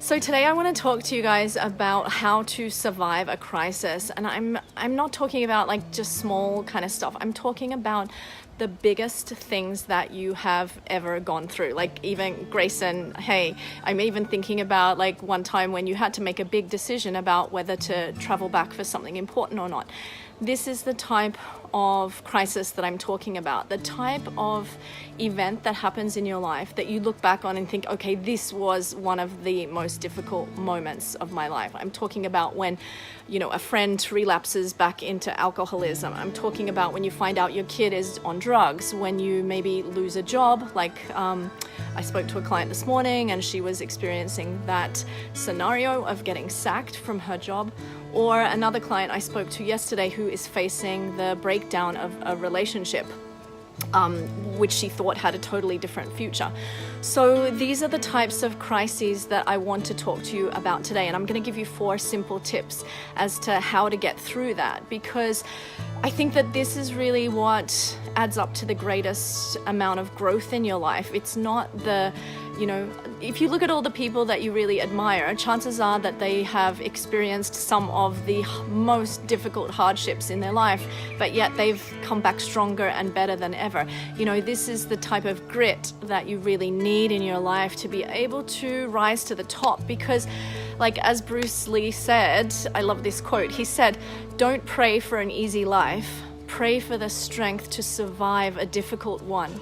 So today I want to talk to you guys about how to survive a crisis, and I'm not talking about like just small kind of stuff. I'm talking about the biggest things that you have ever gone through. Like even Grayson, hey, I'm even thinking about like one time when you had to make a big decision about whether to travel back for something important or not. This is the type of crisis that I'm talking about, the type of event that happens in your life that you look back on and think, okay, this was one of the most difficult moments of my life. I'm talking about when, a friend relapses back into alcoholism. I'm talking about when you find out your kid is on drugs, when you maybe lose a job. Like I spoke to a client this morning and she was experiencing that scenario of getting sacked from her job. Or another client I spoke to yesterday who is facing the breakdown of a relationship, which she thought had a totally different future. So these are the types of crises that I want to talk to you about today. And I'm going to give you 4 simple tips as to how to get through that, because I think that this is really what adds up to the greatest amount of growth in your life. It's not if you look at all the people that you really admire, chances are that they have experienced some of the most difficult hardships in their life, but yet they've come back stronger and better than ever. This is the type of grit that you really need in your life to be able to rise to the top, because like as Bruce Lee said, I love this quote, he said, "Don't pray for an easy life, pray for the strength to survive a difficult one."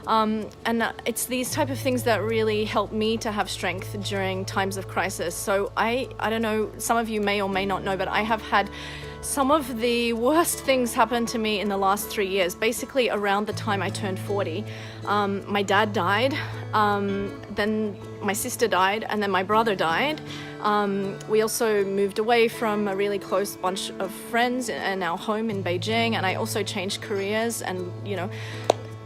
And it's these type of things that really help me to have strength during times of crisis. So I don't know, some of you may or may not know, but I have had some of the worst things happen to me in the last 3 years. Basically around the time I turned 40, my dad died, then my sister died, and then my brother died. We also moved away from a really close bunch of friends in our home in Beijing, and I also changed careers, and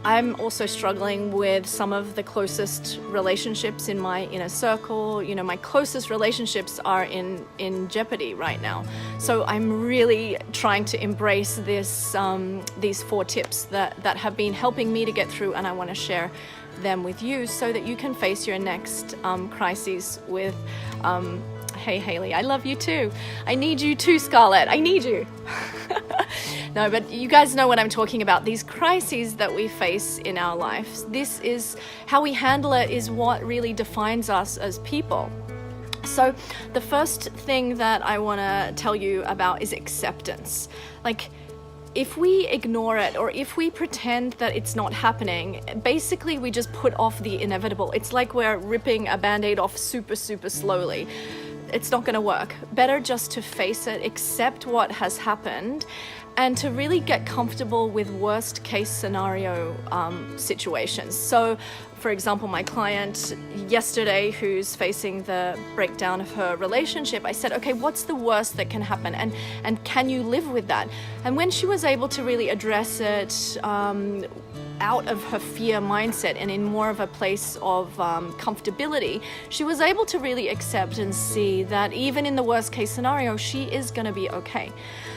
I'm also struggling with some of the closest relationships in my inner circle. My closest relationships are in jeopardy right now. So I'm really trying to embrace these 4 tips that have been helping me to get through, and I want to share them with you so that you can face your next crises with, hey Haley, I love you too. I need you too, Scarlett. I need you. No, but you guys know what I'm talking about. These crises that we face in our lives, this is how we handle it, is what really defines us as people. So the first thing that I want to tell you about is acceptance. Like, if we ignore it, or if we pretend that it's not happening, basically we just put off the inevitable. It's like we're ripping a Band-Aid off super, super slowly. It's not going to work. Better just to face it, accept what has happened, and to really get comfortable with worst case scenario situations. So for example, my client yesterday who's facing the breakdown of her relationship, I said, okay, what's the worst that can happen? And can you live with that? And when she was able to really address it out of her fear mindset and in more of a place of comfortability, she was able to really accept and see that even in the worst case scenario, she is going to be okay.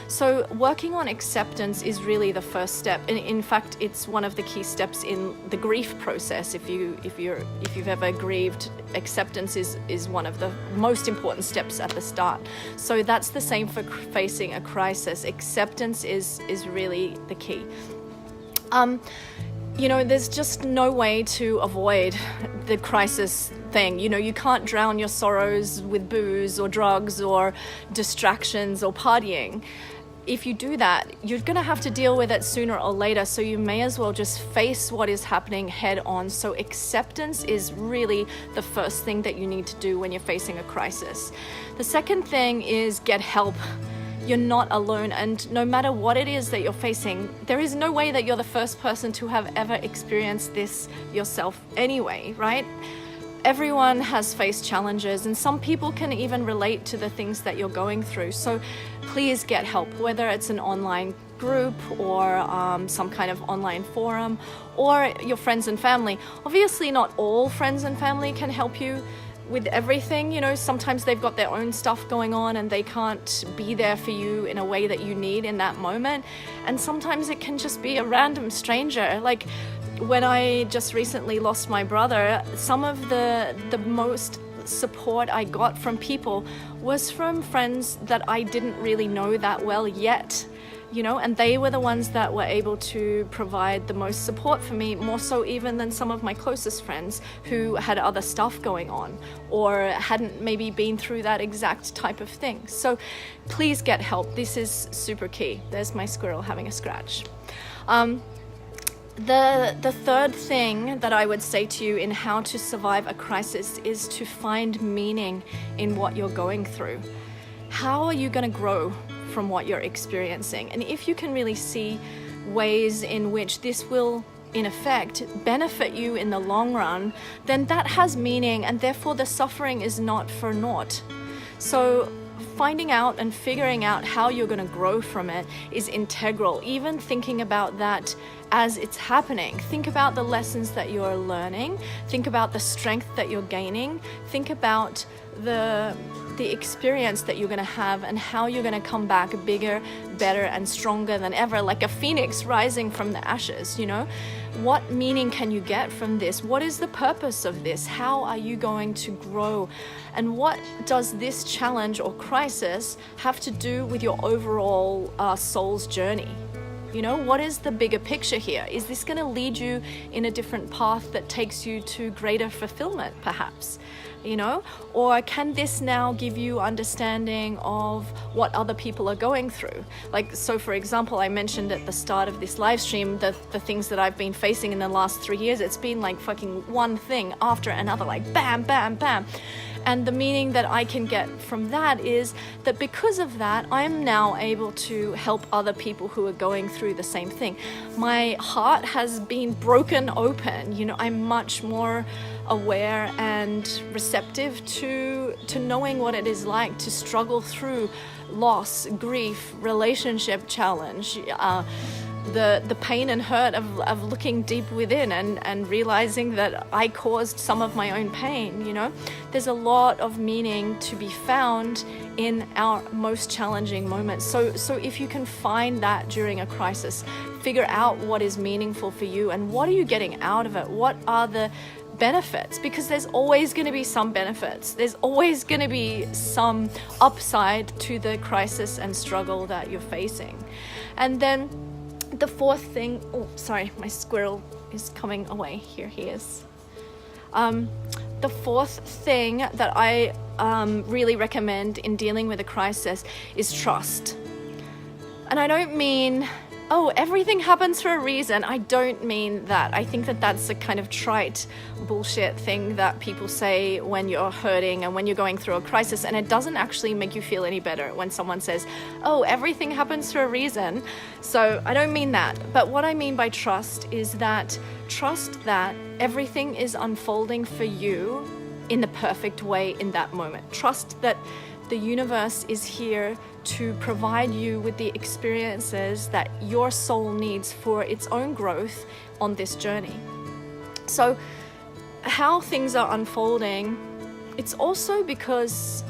So working on acceptance is really the first step. And in fact, it's one of the key steps in the grief process. If you've ever grieved, acceptance is one of the most important steps at the start. So that's the same for facing a crisis. Acceptance is really the key. There's just no way to avoid the crisis thing. You can't drown your sorrows with booze or drugs or distractions or partying. If you do that, you're going to have to deal with it sooner or later. So you may as well just face what is happening head on. So acceptance is really the first thing that you need to do when you're facing a crisis. The second thing is get help. You're not alone, and no matter what it is that you're facing, there is no way that you're the first person to have ever experienced this yourself anyway, right? Everyone has faced challenges, and some people can even relate to the things that you're going through. So please get help, whether it's an online group or some kind of online forum, or your friends and family. Obviously, not all friends and family can help you with everything. Sometimes they've got their own stuff going on and they can't be there for you in a way that you need in that moment. And sometimes it can just be a random stranger. Like when I just recently lost my brother, some of the most support I got from people was from friends that I didn't really know that well yet, you know, and they were the ones that were able to provide the most support for me, more so even than some of my closest friends who had other stuff going on or hadn't maybe been through that exact type of thing. So please get help. This is super key. There's my squirrel having a scratch. The third thing that I would say to you in how to survive a crisis is to find meaning in what you're going through. How are you going to grow from what you're experiencing? And if you can really see ways in which this will, in effect, benefit you in the long run, then that has meaning, and therefore the suffering is not for naught. So finding out and figuring out how you're going to grow from it is integral. Even thinking about that as it's happening. Think about the lessons that you're learning. Think about the strength that you're gaining. Think about the experience that you're going to have and how you're going to come back bigger, better, and stronger than ever, like a phoenix rising from the ashes, you know? What meaning can you get from this? What is the purpose of this? How are you going to grow? And what does this challenge or crisis have to do with your overall soul's journey? You know, what is the bigger picture here? Is this going to lead you in a different path that takes you to greater fulfillment, perhaps? You know, or can this now give you understanding of what other people are going through? Like, so for example, I mentioned at the start of this live stream the things that I've been facing in the last 3 years. It's been like fucking one thing after another, like bam, bam, bam. And the meaning that I can get from that is that because of that, I'm now able to help other people who are going through the same thing. My heart has been broken open. You know, I'm much more aware and receptive to knowing what it is like to struggle through loss, grief, relationship challenge, the pain and hurt of looking deep within and realizing that I caused some of my own pain. You know, there's a lot of meaning to be found in our most challenging moments. So if you can find that during a crisis, figure out what is meaningful for you and what are you getting out of it? What are the benefits? Because there's always going to be some benefits. There's always going to be some upside to the crisis and struggle that you're facing. And then the fourth thing, oh, sorry, my squirrel is coming away. Here he is. The fourth thing that I really recommend in dealing with a crisis is trust. And I don't mean, oh, everything happens for a reason. I don't mean that. I think that that's a kind of trite bullshit thing that people say when you're hurting and when you're going through a crisis, and it doesn't actually make you feel any better when someone says, oh, everything happens for a reason. So I don't mean that. But what I mean by trust is that trust that everything is unfolding for you in the perfect way in that moment. Trust that the universe is here to provide you with the experiences that your soul needs for its own growth on this journey. So how things are unfolding, it's also because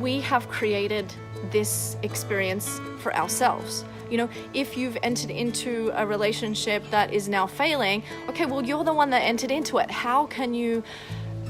we have created this experience for ourselves. You know, if you've entered into a relationship that is now failing, okay, well, you're the one that entered into it. How can you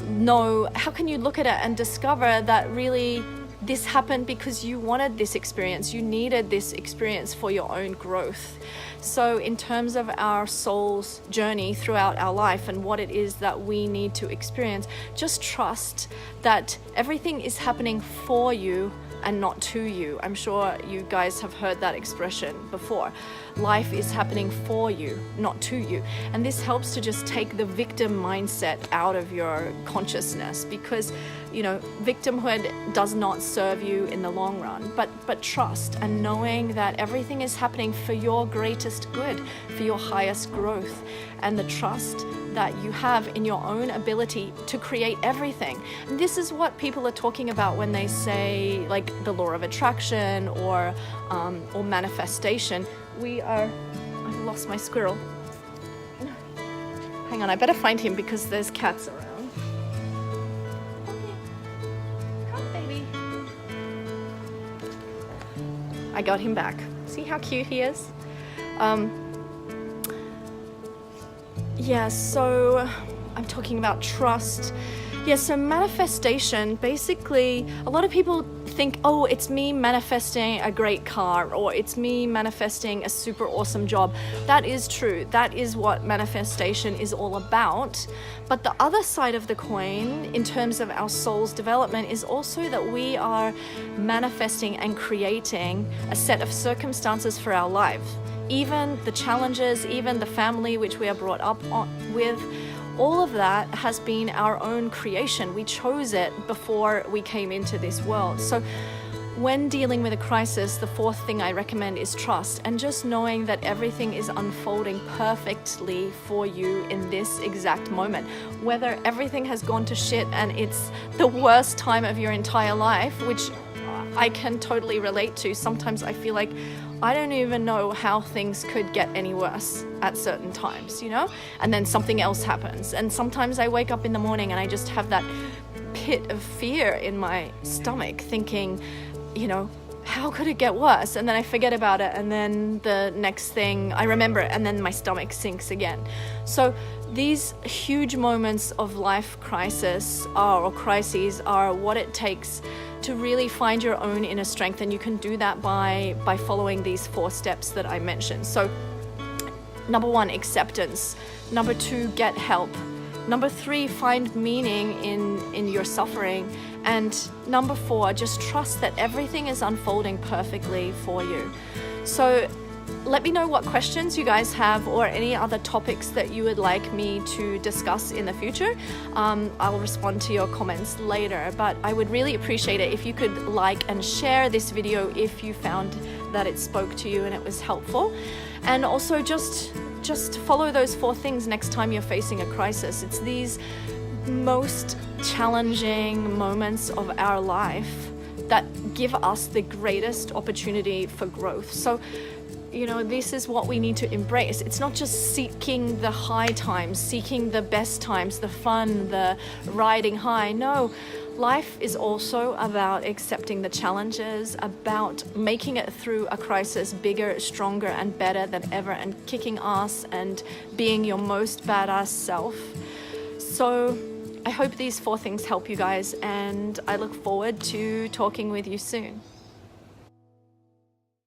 look at it and discover that really this happened because you wanted this experience, you needed this experience for your own growth? So in terms of our soul's journey throughout our life and what it is that we need to experience, just trust that everything is happening for you and not to you. I'm sure you guys have heard that expression before. Life is happening for you, not to you. And this helps to just take the victim mindset out of your consciousness, because, you know, victimhood does not serve you in the long run. But trust and knowing that everything is happening for your greatest good, for your highest growth, and the trust that you have in your own ability to create everything. And this is what people are talking about when they say, like, the law of attraction or manifestation. I've lost my squirrel. Hang on, I better find him because there's cats around. Come, baby. I got him back. See how cute he is? Yeah, so I'm talking about trust. Yeah, so manifestation, basically, a lot of people think, oh, it's me manifesting a great car, or it's me manifesting a super awesome job. That is true. That is what manifestation is all about. But the other side of the coin, in terms of our soul's development, is also that we are manifesting and creating a set of circumstances for our life. Even the challenges, even the family which we are brought up with, all of that has been our own creation. We chose it before we came into this world. So when dealing with a crisis, the fourth thing I recommend is trust, and just knowing that everything is unfolding perfectly for you in this exact moment. Whether everything has gone to shit and it's the worst time of your entire life, which I can totally relate to. Sometimes I feel like I don't even know how things could get any worse at certain times, you know? And then something else happens. And sometimes I wake up in the morning and I just have that pit of fear in my stomach thinking, you know, how could it get worse? And then I forget about it, and then the next thing I remember it, and then my stomach sinks again. So these huge moments of life crisis or crises are what it takes to really find your own inner strength, and you can do that by following these 4 steps that I mentioned. So number 1, acceptance. Number 2, get help. Number 3, find meaning in your suffering. And number 4, just trust that everything is unfolding perfectly for you. So let me know what questions you guys have, or any other topics that you would like me to discuss in the future. I'll respond to your comments later, but I would really appreciate it if you could like and share this video if you found that it spoke to you and it was helpful. And also just follow those 4 things next time you're facing a crisis. It's these most challenging moments of our life that give us the greatest opportunity for growth. So, you know, this is what we need to embrace. It's not just seeking the high times, seeking the best times, the fun, the riding high. No, life is also about accepting the challenges, about making it through a crisis bigger, stronger, and better than ever, and kicking ass and being your most badass self. So I hope these 4 things help you guys, and I look forward to talking with you soon.